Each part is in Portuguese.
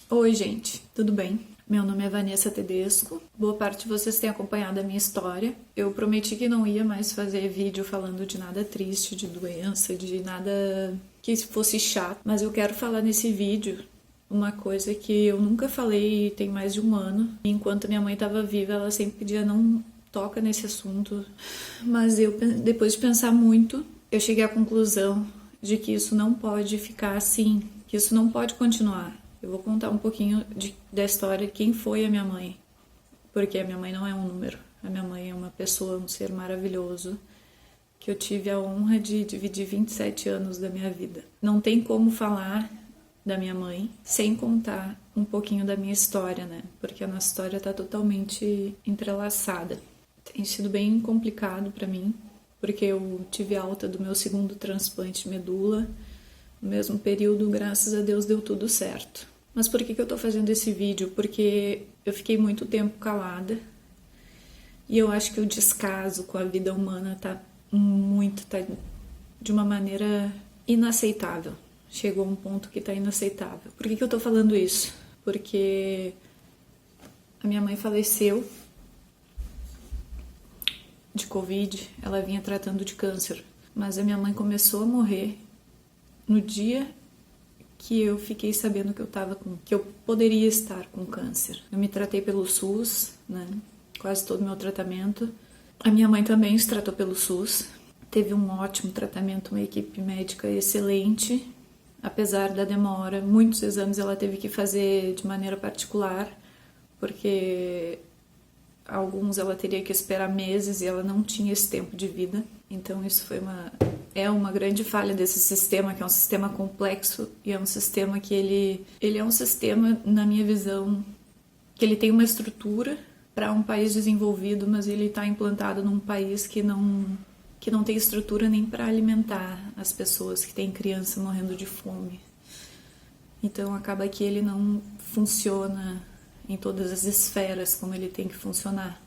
Oi, gente, tudo bem? Meu nome é Vanessa Tedesco. Boa parte de vocês têm acompanhado a minha história. Eu prometi que não ia mais fazer vídeo falando de nada triste, de doença, de nada que fosse chato, mas eu quero falar nesse vídeo uma coisa que eu nunca falei e tem mais de um ano. Enquanto minha mãe estava viva, ela sempre pedia não toca nesse assunto, mas eu, depois de pensar muito, eu cheguei à conclusão de que isso não pode ficar assim, que isso não pode continuar. Eu vou contar um pouquinho da história de quem foi a minha mãe, porque a minha mãe não é um número, a minha mãe é uma pessoa, um ser maravilhoso, que eu tive a honra de dividir 27 anos da minha vida. Não tem como falar da minha mãe sem contar um pouquinho da minha história, né? Porque a nossa história tá totalmente entrelaçada. Tem sido bem complicado para mim, porque eu tive alta do meu segundo transplante de medula. No mesmo período, graças a Deus, deu tudo certo. Mas por que eu tô fazendo esse vídeo? Porque eu fiquei muito tempo calada e eu acho que o descaso com a vida humana tá de uma maneira inaceitável. Chegou a um ponto que tá inaceitável. Por que eu tô falando isso? Porque a minha mãe faleceu de Covid, ela vinha tratando de câncer, mas a minha mãe começou a morrer no dia que eu fiquei sabendo que eu poderia estar com câncer. Eu me tratei pelo SUS, né? Quase todo o meu tratamento. A minha mãe também se tratou pelo SUS. Teve um ótimo tratamento, uma equipe médica excelente, apesar da demora. Muitos exames ela teve que fazer de maneira particular, porque alguns ela teria que esperar meses e ela não tinha esse tempo de vida. Então isso é uma grande falha desse sistema, que é um sistema complexo e é um sistema que ele é um sistema, na minha visão, que ele tem uma estrutura para um país desenvolvido, mas ele está implantado num país que não tem estrutura nem para alimentar as pessoas, que tem criança morrendo de fome. Então acaba que ele não funciona em todas as esferas como ele tem que funcionar.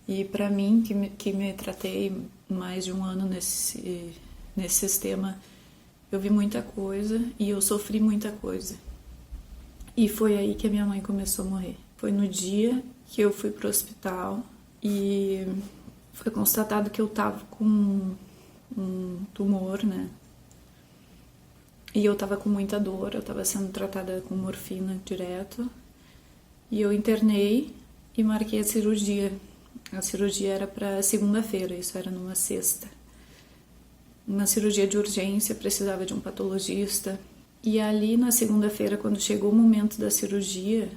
E para mim, que me tratei mais de um ano nesse sistema, eu vi muita coisa e eu sofri muita coisa. E foi aí que a minha mãe começou a morrer. Foi no dia que eu fui pro hospital e foi constatado que eu tava com um tumor, né? E eu tava com muita dor, eu tava sendo tratada com morfina direto. E eu internei e marquei a cirurgia. A cirurgia era para segunda-feira, isso era numa sexta. Uma cirurgia de urgência, precisava de um patologista. E ali na segunda-feira, quando chegou o momento da cirurgia,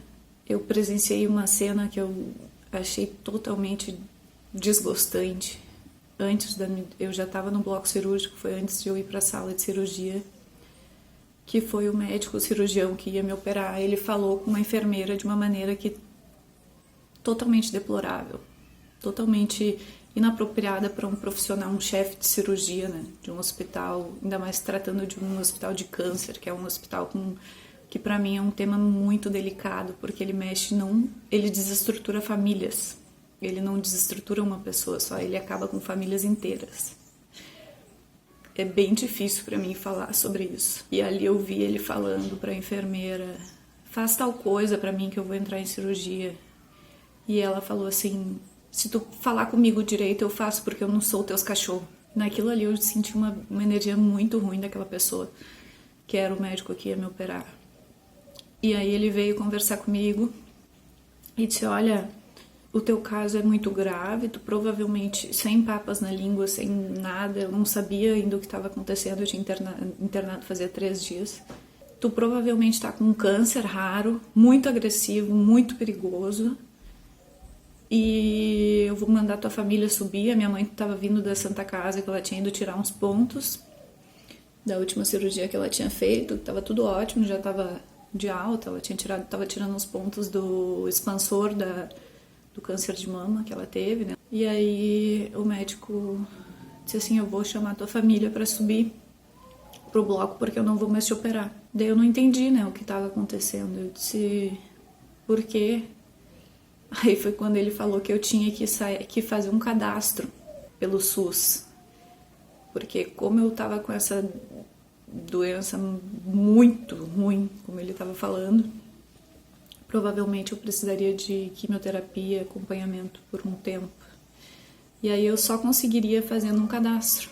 eu presenciei uma cena que eu achei totalmente desgostante. Eu já estava no bloco cirúrgico, foi antes de eu ir para a sala de cirurgia, que foi o médico, o cirurgião que ia me operar. Ele falou com uma enfermeira de uma maneira que totalmente deplorável, totalmente inapropriada para um profissional, um chefe de cirurgia, né, de um hospital, ainda mais tratando de um hospital de câncer, que é um hospital que para mim é um tema muito delicado, porque ele desestrutura famílias, ele não desestrutura uma pessoa só, ele acaba com famílias inteiras. É bem difícil para mim falar sobre isso. E ali eu vi ele falando para a enfermeira: faz tal coisa para mim que eu vou entrar em cirurgia. E ela falou assim: se tu falar comigo direito eu faço, porque eu não sou teus cachorros. Naquilo ali eu senti uma energia muito ruim daquela pessoa, que era o médico que ia me operar. E aí ele veio conversar comigo e disse: olha, o teu caso é muito grave, tu provavelmente, sem papas na língua, sem nada, eu não sabia ainda o que estava acontecendo, eu tinha internado fazia 3 dias. Tu provavelmente está com um câncer raro, muito agressivo, muito perigoso, e eu vou mandar tua família subir. A minha mãe estava vindo da Santa Casa, que ela tinha ido tirar uns pontos da última cirurgia que ela tinha feito, estava tudo ótimo, já estava de alta, ela estava tirando uns pontos do expansor do câncer de mama que ela teve, né? E aí o médico disse assim: eu vou chamar tua família para subir pro bloco, porque eu não vou mais te operar. Daí eu não entendi, né, o que estava acontecendo. Eu disse: por quê? Aí foi quando ele falou que eu tinha que fazer um cadastro pelo SUS, porque como eu tava com essa doença muito ruim, como ele estava falando, provavelmente eu precisaria de quimioterapia, acompanhamento por um tempo. E aí eu só conseguiria fazendo um cadastro.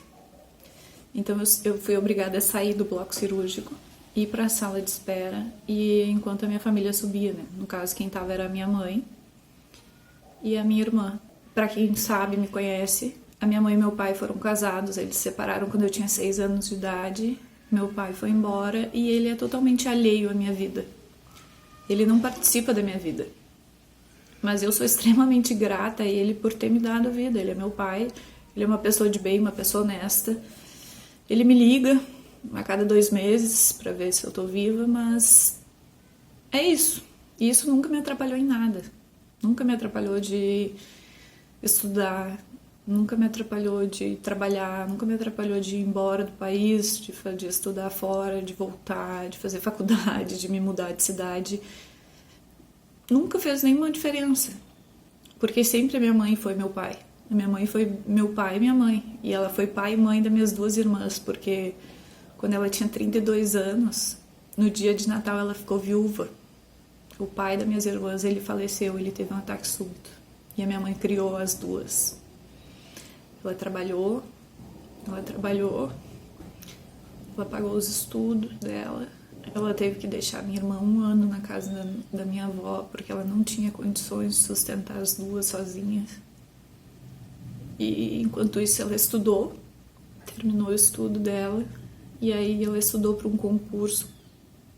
Então eu fui obrigada a sair do bloco cirúrgico, ir para a sala de espera, e enquanto a minha família subia, né? No caso, quem estava era a minha mãe e a minha irmã. Para quem sabe, me conhece, a minha mãe e meu pai foram casados, eles se separaram quando eu tinha 6 anos de idade. Meu pai foi embora e ele é totalmente alheio à minha vida. Ele não participa da minha vida. Mas eu sou extremamente grata a ele por ter me dado a vida. Ele é meu pai, ele é uma pessoa de bem, uma pessoa honesta. Ele me liga a cada 2 meses para ver se eu tô viva, mas é isso. E isso nunca me atrapalhou em nada. Nunca me atrapalhou de estudar, nunca me atrapalhou de trabalhar, nunca me atrapalhou de ir embora do país, de estudar fora, de voltar, de fazer faculdade, de me mudar de cidade. Nunca fez nenhuma diferença, porque sempre a minha mãe foi meu pai. A minha mãe foi meu pai e minha mãe, e ela foi pai e mãe das minhas 2 irmãs, porque quando ela tinha 32 anos, no dia de Natal ela ficou viúva. O pai das minhas irmãs, ele faleceu, ele teve um ataque súbito, e a minha mãe criou as 2. Ela trabalhou, ela pagou os estudos dela. Ela teve que deixar minha irmã 1 ano na casa da minha avó, porque ela não tinha condições de sustentar as 2 sozinhas. E enquanto isso ela estudou, terminou o estudo dela, e aí ela estudou para um concurso,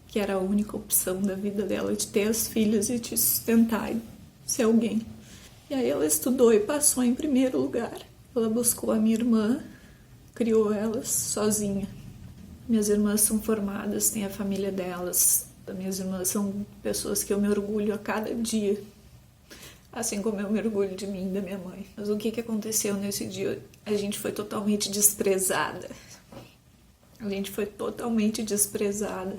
que era a única opção da vida dela, de ter as filhas e de sustentar e ser alguém. E aí ela estudou e passou em primeiro lugar. Ela buscou a minha irmã, criou elas sozinha. Minhas irmãs são formadas, têm a família delas. As minhas irmãs são pessoas que eu me orgulho a cada dia. Assim como eu me orgulho de mim e da minha mãe. Mas o que aconteceu nesse dia? A gente foi totalmente desprezada. A gente foi totalmente desprezada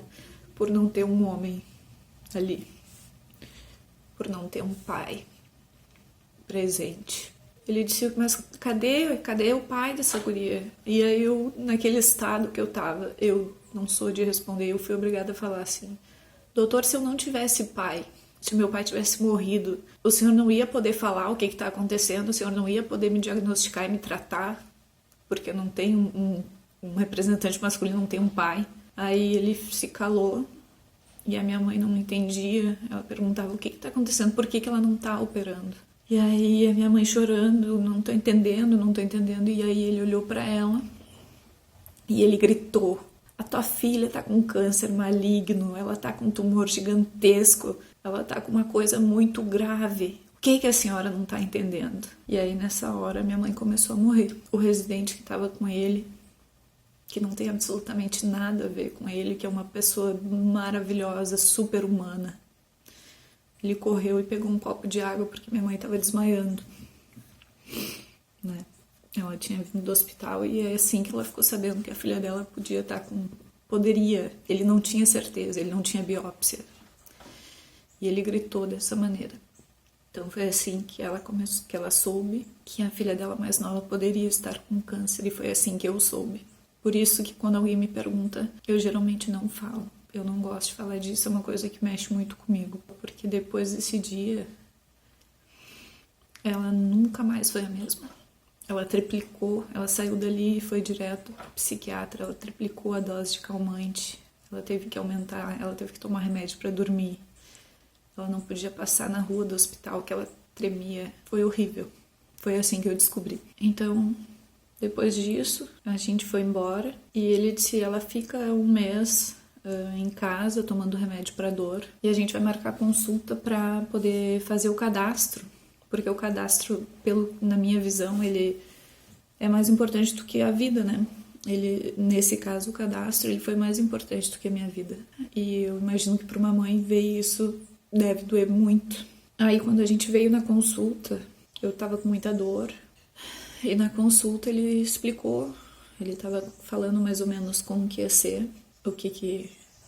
por não ter um homem ali. Por não ter um pai presente. Ele disse, mas cadê o pai dessa guria? E aí eu, naquele estado que eu tava, eu não sou de responder, eu fui obrigada a falar assim, doutor, se eu não tivesse pai, se meu pai tivesse morrido, o senhor não ia poder falar o que está acontecendo, o senhor não ia poder me diagnosticar e me tratar, porque não tem um representante masculino, não tem um pai. Aí ele se calou e a minha mãe não entendia, ela perguntava o que está acontecendo, por que ela não está operando? E aí a minha mãe chorando, não tô entendendo, e aí ele olhou para ela e ele gritou, a tua filha tá com câncer maligno, ela tá com um tumor gigantesco, ela tá com uma coisa muito grave, o que a senhora não tá entendendo? E aí nessa hora minha mãe começou a morrer. O residente que tava com ele, que não tem absolutamente nada a ver com ele, que é uma pessoa maravilhosa, super humana, ele correu e pegou um copo de água porque minha mãe estava desmaiando, né? Ela tinha vindo do hospital e é assim que ela ficou sabendo que a filha dela podia estar com... Poderia, ele não tinha certeza, ele não tinha biópsia. E ele gritou dessa maneira. Então foi assim que ela soube que a filha dela mais nova poderia estar com câncer, e foi assim que eu soube. Por isso que quando alguém me pergunta, eu geralmente não falo. Eu não gosto de falar disso, é uma coisa que mexe muito comigo. Porque depois desse dia, ela nunca mais foi a mesma. Ela triplicou, ela saiu dali e foi direto pro psiquiatra, ela triplicou a dose de calmante. Ela teve que aumentar, ela teve que tomar remédio para dormir. Ela não podia passar na rua do hospital, que ela tremia. Foi horrível. Foi assim que eu descobri. Então, depois disso, a gente foi embora. E ele disse, ela fica 1 mês... em casa, tomando remédio para dor, e a gente vai marcar consulta para poder fazer o cadastro, porque o cadastro, na minha visão, ele é mais importante do que a vida, né? Ele, nesse caso, o cadastro, ele foi mais importante do que a minha vida, e eu imagino que para uma mãe ver isso deve doer muito. Aí quando a gente veio na consulta, eu tava com muita dor, e na consulta ele explicou, ele tava falando mais ou menos como que ia ser,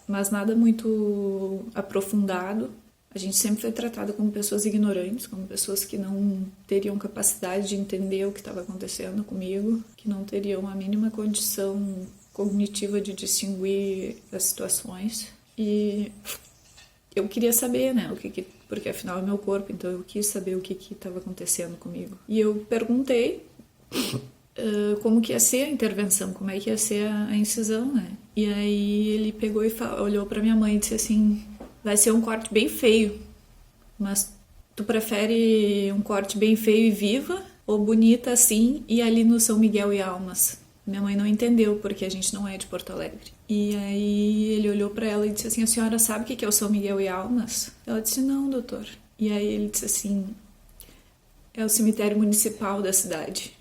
mas nada muito aprofundado. A gente sempre foi tratada como pessoas ignorantes, como pessoas que não teriam capacidade de entender o que estava acontecendo comigo, que não teriam a mínima condição cognitiva de distinguir as situações. E eu queria saber, né, porque afinal é meu corpo, então eu quis saber o que estava acontecendo comigo. E eu perguntei como que ia ser a intervenção, como é que ia ser a incisão, né? E aí ele pegou e olhou pra minha mãe e disse assim, vai ser um corte bem feio, mas tu prefere um corte bem feio e viva ou bonita assim e ali no São Miguel e Almas? Minha mãe não entendeu porque a gente não é de Porto Alegre. E aí ele olhou pra ela e disse assim, a senhora sabe o que é o São Miguel e Almas? Ela disse, não, doutor. E aí ele disse assim, é o cemitério municipal da cidade.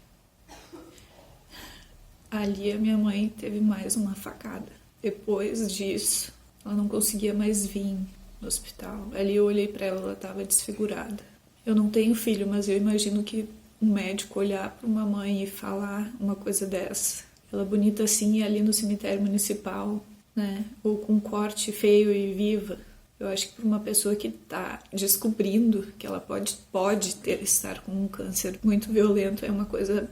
Ali a minha mãe teve mais uma facada. Depois disso, ela não conseguia mais vir no hospital. Ali eu olhei pra ela, ela estava desfigurada. Eu não tenho filho, mas eu imagino que um médico olhar para uma mãe e falar uma coisa dessa, ela bonita assim ali no cemitério municipal, né? Ou com um corte feio e viva. Eu acho que para uma pessoa que está descobrindo que ela pode estar com um câncer muito violento, é uma coisa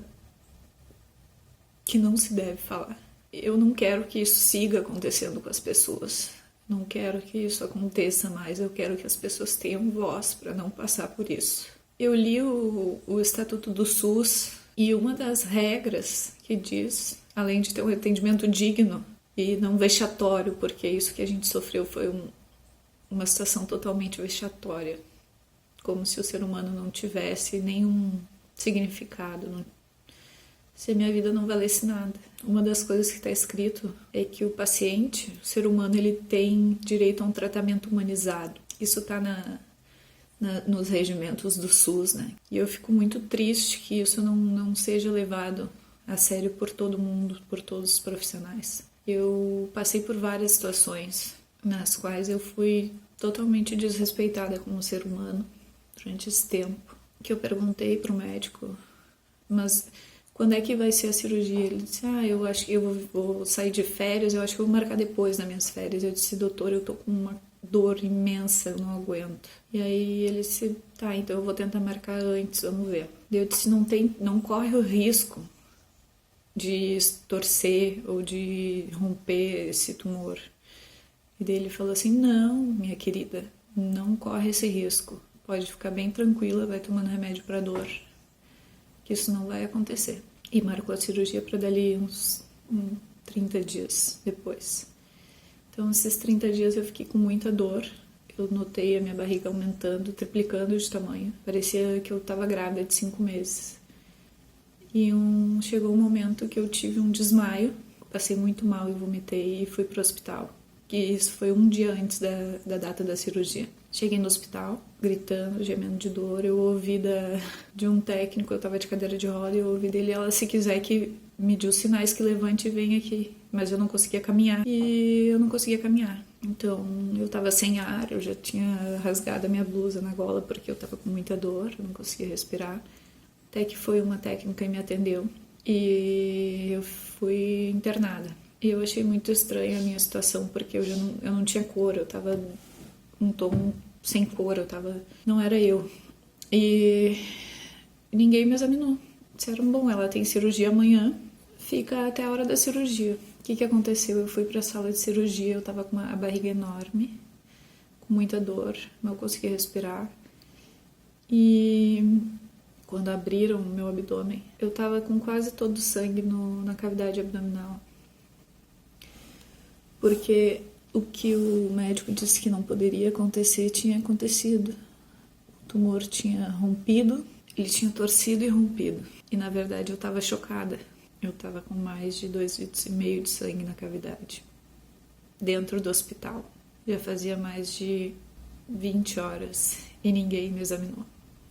que não se deve falar. Eu não quero que isso siga acontecendo com as pessoas. Não quero que isso aconteça mais. Eu quero que as pessoas tenham voz para não passar por isso. Eu li o Estatuto do SUS e uma das regras que diz, além de ter um atendimento digno e não vexatório, porque isso que a gente sofreu foi uma situação totalmente vexatória, como se o ser humano não tivesse nenhum significado, se a minha vida não valesse nada. Uma das coisas que está escrito é que o paciente, o ser humano, ele tem direito a um tratamento humanizado. Isso está nos regimentos do SUS, né? E eu fico muito triste que isso não seja levado a sério por todo mundo, por todos os profissionais. Eu passei por várias situações nas quais eu fui totalmente desrespeitada como ser humano durante esse tempo. Que eu perguntei pro médico, mas quando é que vai ser a cirurgia? Ele disse, eu acho que eu vou sair de férias, eu acho que eu vou marcar depois nas minhas férias. Eu disse, doutor, eu tô com uma dor imensa, eu não aguento. E aí ele disse, tá, então eu vou tentar marcar antes, vamos ver. Eu disse, não corre o risco de torcer ou de romper esse tumor. E daí ele falou assim, não, minha querida, não corre esse risco. Pode ficar bem tranquila, vai tomando remédio para dor, que isso não vai acontecer. E marcou a cirurgia para dali uns 30 dias depois. Então, esses 30 dias eu fiquei com muita dor. Eu notei a minha barriga aumentando, triplicando de tamanho. Parecia que eu estava grávida de 5 meses. E chegou um momento que eu tive um desmaio. Passei muito mal e vomitei e fui para o hospital. Que isso foi um dia antes da data da cirurgia. Cheguei no hospital, gritando, gemendo de dor. Eu ouvi de um técnico, eu estava de cadeira de roda, eu ouvi dele, ela, se quiser que me dê os sinais que levante e venha aqui. Mas eu não conseguia caminhar. E eu não conseguia caminhar. Então, eu estava sem ar, eu já tinha rasgado a minha blusa na gola porque eu estava com muita dor, eu não conseguia respirar. Até que foi uma técnica e me atendeu. E eu fui internada. E eu achei muito estranha a minha situação, porque eu não tinha cor, eu estava um tom sem cor, não era eu. E ninguém me examinou. Disseram, bom, ela tem cirurgia amanhã, fica até a hora da cirurgia. O que aconteceu? Eu fui para a sala de cirurgia, eu estava com a barriga enorme, com muita dor, não conseguia respirar. E quando abriram o meu abdômen, eu estava com quase todo o sangue na cavidade abdominal. Porque o que o médico disse que não poderia acontecer tinha acontecido. O tumor tinha rompido, ele tinha torcido e rompido. E na verdade eu estava chocada. Eu estava com mais de 2,5 litros de sangue na cavidade, dentro do hospital. Já fazia mais de 20 horas e ninguém me examinou.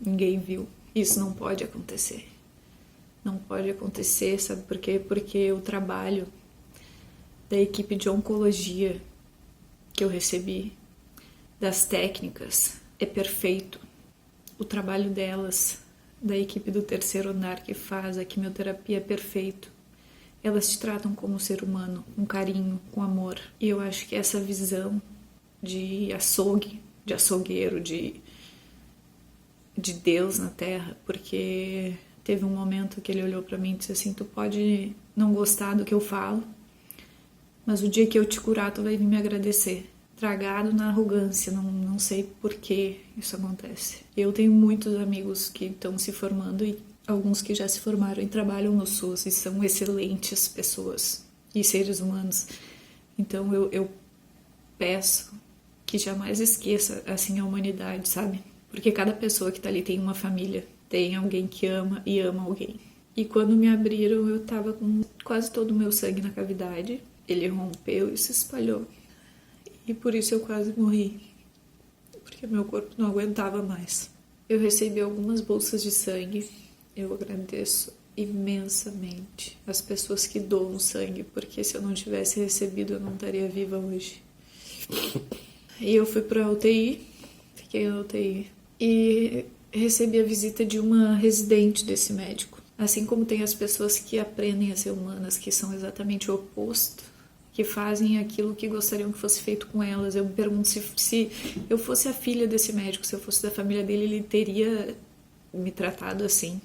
Ninguém viu. Isso não pode acontecer. Não pode acontecer, sabe por quê? Porque o trabalho da equipe de oncologia que eu recebi, das técnicas, é perfeito. O trabalho delas, da equipe do terceiro andar que faz a quimioterapia, é perfeito. Elas te tratam como ser humano, com carinho, com amor. E eu acho que essa visão de açougue, de açougueiro, de Deus na Terra, porque teve um momento que ele olhou pra mim e disse assim, tu pode não gostar do que eu falo, mas o dia que eu te curar, tu vai vir me agradecer. tragado na arrogância, não sei por que isso acontece. Eu tenho muitos amigos que estão se formando e alguns que já se formaram e trabalham no SUS e são excelentes pessoas e seres humanos. Então eu peço que jamais esqueça assim a humanidade, sabe? Porque cada pessoa que tá ali tem uma família, tem alguém que ama e ama alguém. E quando me abriram, eu tava com quase todo o meu sangue na cavidade. Ele rompeu e se espalhou. E por isso eu quase morri. Porque meu corpo não aguentava mais. Eu recebi algumas bolsas de sangue. Eu agradeço imensamente as pessoas que doam sangue, porque se eu não tivesse recebido, eu não estaria viva hoje. E eu fui pra UTI, fiquei na UTI e recebi a visita de uma residente desse médico. Assim como tem as pessoas que aprendem a ser humanas, que são exatamente o oposto, que fazem aquilo que gostariam que fosse feito com elas. Eu me pergunto se eu fosse a filha desse médico, se eu fosse da família dele, ele teria me tratado assim.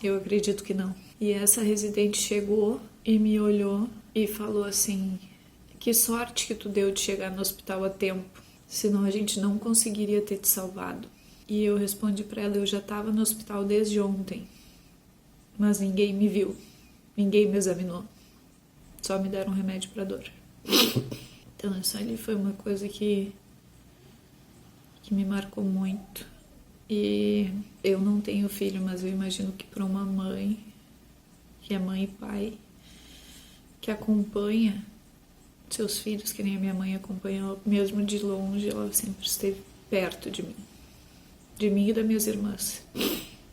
Eu acredito que não. E essa residente chegou e me olhou e falou assim: que sorte que tu deu de chegar no hospital a tempo, senão a gente não conseguiria ter te salvado. E eu respondi pra ela: eu já estava no hospital desde ontem, mas ninguém me viu, ninguém me examinou, só me deram remédio pra dor. Então isso ali foi uma coisa que me marcou muito. E eu não tenho filho, mas eu imagino que para uma mãe, que é mãe e pai, que acompanha seus filhos, que nem a minha mãe acompanhou, mesmo de longe, ela sempre esteve perto de mim e das minhas irmãs.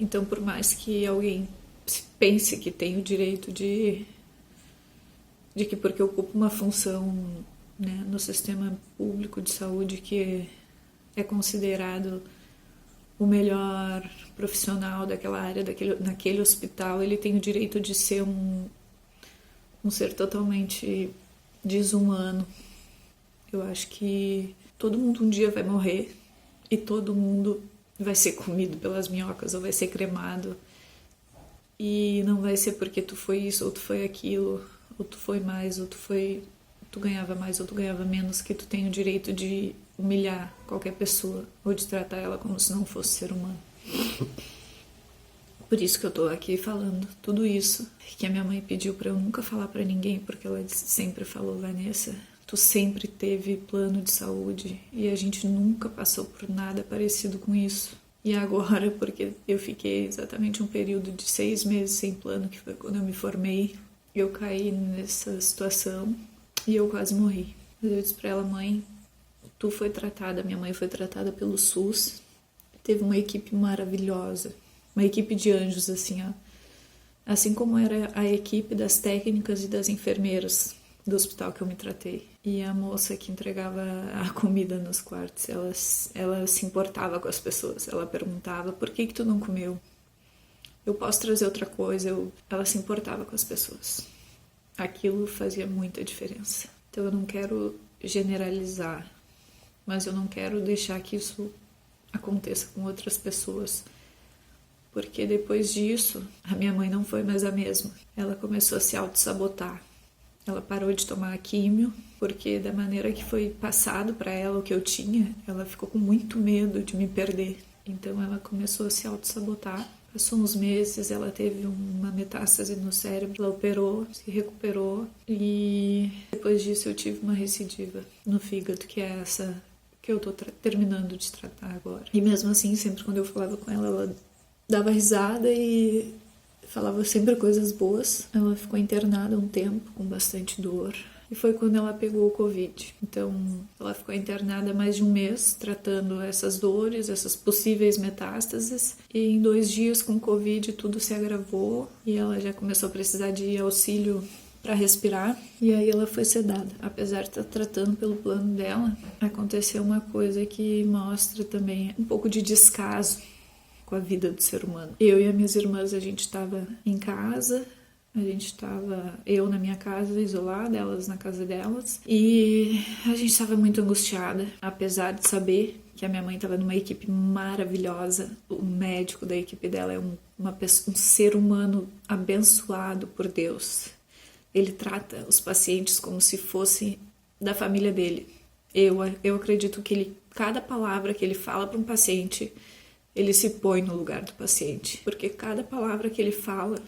Então, por mais que alguém pense que tem o direito de que porque ocupa uma função, né, no sistema público de saúde que é considerado o melhor profissional daquela área, naquele hospital, ele tem o direito de ser um ser totalmente desumano. Eu acho que todo mundo um dia vai morrer e todo mundo vai ser comido pelas minhocas ou vai ser cremado. E não vai ser porque tu foi isso ou tu foi aquilo, ou tu foi mais, ou tu ganhava mais ou tu ganhava menos, que tu tem o direito de humilhar qualquer pessoa ou de tratar ela como se não fosse ser humano. Por isso que eu tô aqui falando tudo isso, que a minha mãe pediu pra eu nunca falar pra ninguém, porque ela sempre falou: Vanessa, tu sempre teve plano de saúde e a gente nunca passou por nada parecido com isso. E agora, porque eu fiquei exatamente um período de 6 meses sem plano, que foi quando eu me formei, eu caí nessa situação e eu quase morri. Mas eu disse pra ela: mãe, tu foi tratada, minha mãe foi tratada pelo SUS, teve uma equipe maravilhosa, uma equipe de anjos, assim, ó. Assim como era a equipe das técnicas e das enfermeiras do hospital que eu me tratei. E a moça que entregava a comida nos quartos, ela se importava com as pessoas, ela perguntava: por que tu não comeu? Eu posso trazer outra coisa? Ela se importava com as pessoas. Aquilo fazia muita diferença. Então eu não quero generalizar, mas eu não quero deixar que isso aconteça com outras pessoas, porque depois disso a minha mãe não foi mais a mesma. Ela começou a se auto-sabotar. Ela parou de tomar a químio, porque da maneira que foi passado para ela o que eu tinha, ela ficou com muito medo de me perder. Então ela começou a se auto-sabotar. Passou uns meses, ela teve uma metástase no cérebro, ela operou, se recuperou, e depois disso eu tive uma recidiva no fígado, que é essa que eu tô terminando de tratar agora. E mesmo assim, sempre quando eu falava com ela dava risada e falava sempre coisas boas. Ela ficou internada um tempo, com bastante dor. E foi quando ela pegou o Covid. Então, ela ficou internada mais de um mês, tratando essas dores, essas possíveis metástases. E em 2 dias com o Covid, tudo se agravou. E ela já começou a precisar de auxílio para respirar. E aí ela foi sedada. Apesar de estar tratando pelo plano dela, aconteceu uma coisa que mostra também um pouco de descaso com a vida do ser humano. Eu e as minhas irmãs, a gente estava em casa. Eu na minha casa, isolada, elas na casa delas. E a gente estava muito angustiada, apesar de saber que a minha mãe estava numa equipe maravilhosa. O médico da equipe dela é um ser humano abençoado por Deus. Ele trata os pacientes como se fossem da família dele. Eu acredito que cada palavra que ele fala para um paciente, ele se põe no lugar do paciente. Porque cada palavra que ele fala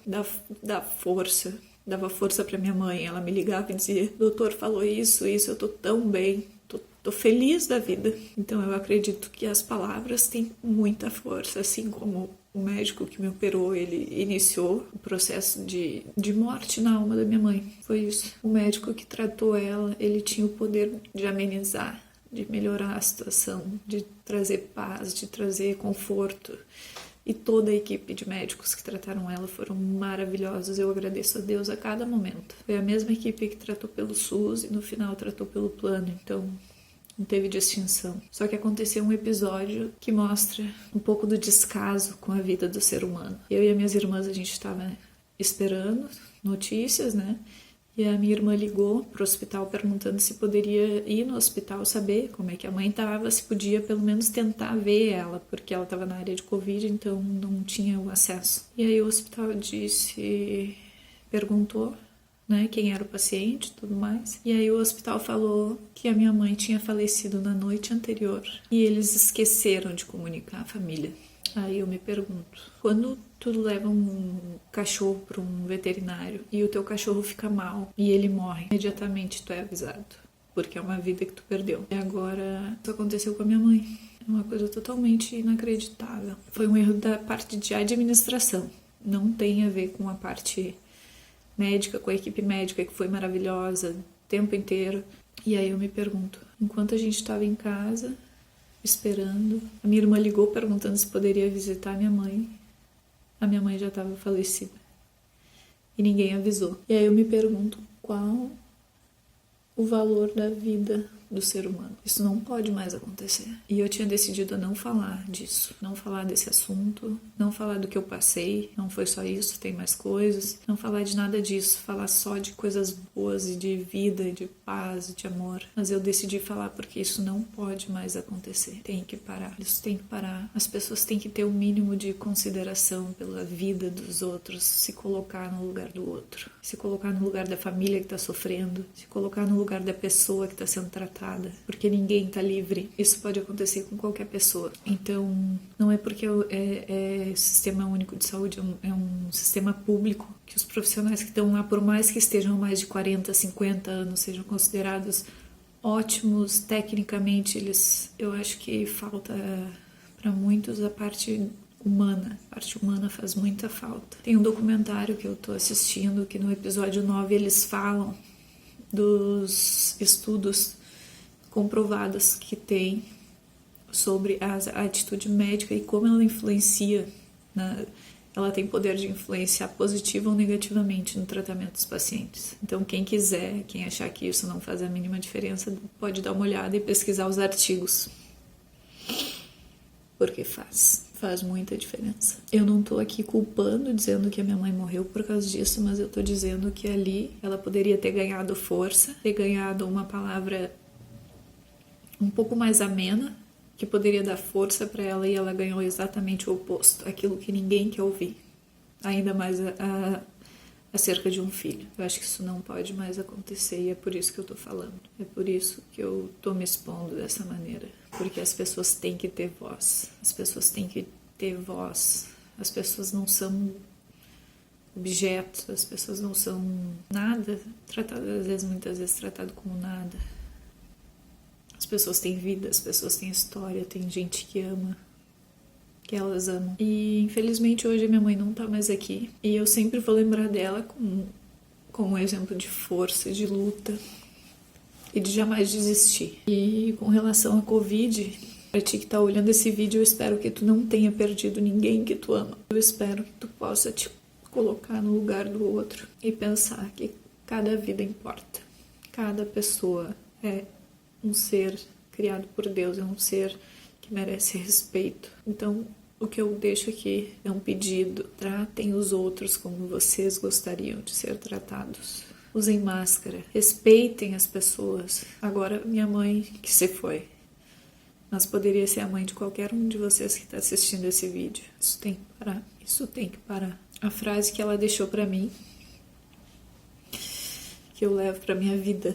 dá força. Dava força para minha mãe. Ela me ligava e dizia: doutor falou isso, eu tô tão bem. Tô feliz da vida. Então eu acredito que as palavras têm muita força, assim como o médico que me operou, ele iniciou o processo de morte na alma da minha mãe. Foi isso. O médico que tratou ela, ele tinha o poder de amenizar, de melhorar a situação, de trazer paz, de trazer conforto. E toda a equipe de médicos que trataram ela foram maravilhosos. Eu agradeço a Deus a cada momento. Foi a mesma equipe que tratou pelo SUS e no final tratou pelo plano. Então não teve distinção. Só que aconteceu um episódio que mostra um pouco do descaso com a vida do ser humano. Eu e as minhas irmãs, a gente estava esperando notícias, né? E a minha irmã ligou pro hospital perguntando se poderia ir no hospital saber como é que a mãe estava, se podia pelo menos tentar ver ela, porque ela estava na área de Covid, então não tinha o acesso. E aí o hospital perguntou, né, quem era o paciente e tudo mais. E aí o hospital falou que a minha mãe tinha falecido na noite anterior e eles esqueceram de comunicar à família. Aí eu me pergunto, quando tu leva um cachorro para um veterinário e o teu cachorro fica mal e ele morre, imediatamente tu é avisado, porque é uma vida que tu perdeu. E agora isso aconteceu com a minha mãe. É uma coisa totalmente inacreditável. Foi um erro da parte de administração. Não tem a ver com a parte médica, com a equipe médica que foi maravilhosa o tempo inteiro. E aí eu me pergunto, enquanto a gente estava em casa esperando, a minha irmã ligou perguntando se poderia visitar a minha mãe já estava falecida e ninguém avisou. E aí eu me pergunto qual o valor da vida do ser humano. Isso não pode mais acontecer. E eu tinha decidido a não falar disso, não falar desse assunto, não falar do que eu passei, não foi só isso, tem mais coisas, não falar de nada disso, falar só de coisas boas e de vida, e de paz, e de amor. Mas eu decidi falar porque isso não pode mais acontecer. Tem que parar. Isso tem que parar. As pessoas têm que ter o mínimo de consideração pela vida dos outros, se colocar no lugar do outro, se colocar no lugar da família que está sofrendo, se colocar no lugar da pessoa que está sendo tratada, porque ninguém está livre. Isso pode acontecer com qualquer pessoa. Então, não é porque é sistema único de saúde, é um sistema público, que os profissionais que estão lá, por mais que estejam mais de 40, 50 anos, sejam considerados ótimos tecnicamente, eu acho que falta para muitos a parte humana. A parte humana faz muita falta. Tem um documentário que eu estou assistindo, que no episódio 9 eles falam dos estudos comprovados que tem sobre a atitude médica e como ela influencia, né? Ela tem poder de influenciar positiva ou negativamente no tratamento dos pacientes. Então quem quiser, quem achar que isso não faz a mínima diferença, pode dar uma olhada e pesquisar os artigos, porque faz muita diferença. Eu não tô aqui culpando, dizendo que a minha mãe morreu por causa disso, mas eu tô dizendo que ali ela poderia ter ganhado força, ter ganhado uma palavra um pouco mais amena, que poderia dar força para ela, e ela ganhou exatamente o oposto, aquilo que ninguém quer ouvir, ainda mais acerca de um filho. Eu acho que isso não pode mais acontecer e é por isso que eu tô falando, é por isso que eu tô me expondo dessa maneira, porque as pessoas têm que ter voz, as pessoas têm que ter voz, as pessoas não são objetos, as pessoas não são nada, muitas vezes tratado como nada. As pessoas têm vida, as pessoas têm história, tem gente que ama, que elas amam. E infelizmente hoje a minha mãe não tá mais aqui. E eu sempre vou lembrar dela como um exemplo de força, de luta e de jamais desistir. E com relação à Covid, pra ti que tá olhando esse vídeo, eu espero que tu não tenha perdido ninguém que tu ama. Eu espero que tu possa te colocar no lugar do outro e pensar que cada vida importa. Cada pessoa é um ser criado por Deus, é um ser que merece respeito. Então, o que eu deixo aqui é um pedido: tratem os outros como vocês gostariam de ser tratados. Usem máscara, respeitem as pessoas. Agora, minha mãe que se foi, mas poderia ser a mãe de qualquer um de vocês que está assistindo esse vídeo. Isso tem que parar, isso tem que parar. A frase que ela deixou para mim, que eu levo para minha vida,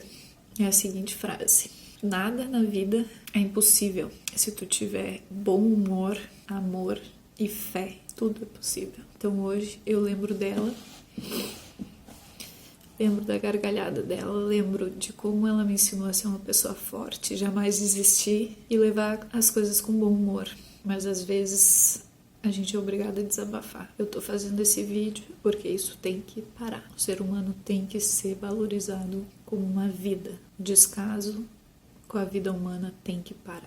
é a seguinte frase: nada na vida é impossível. Se tu tiver bom humor, amor e fé, tudo é possível. Então hoje eu lembro dela, lembro da gargalhada dela, lembro de como ela me ensinou a ser uma pessoa forte, jamais desistir e levar as coisas com bom humor. Mas às vezes a gente é obrigado a desabafar. Eu tô fazendo esse vídeo porque isso tem que parar. O ser humano tem que ser valorizado como uma vida. O descaso com a vida humana tem que parar.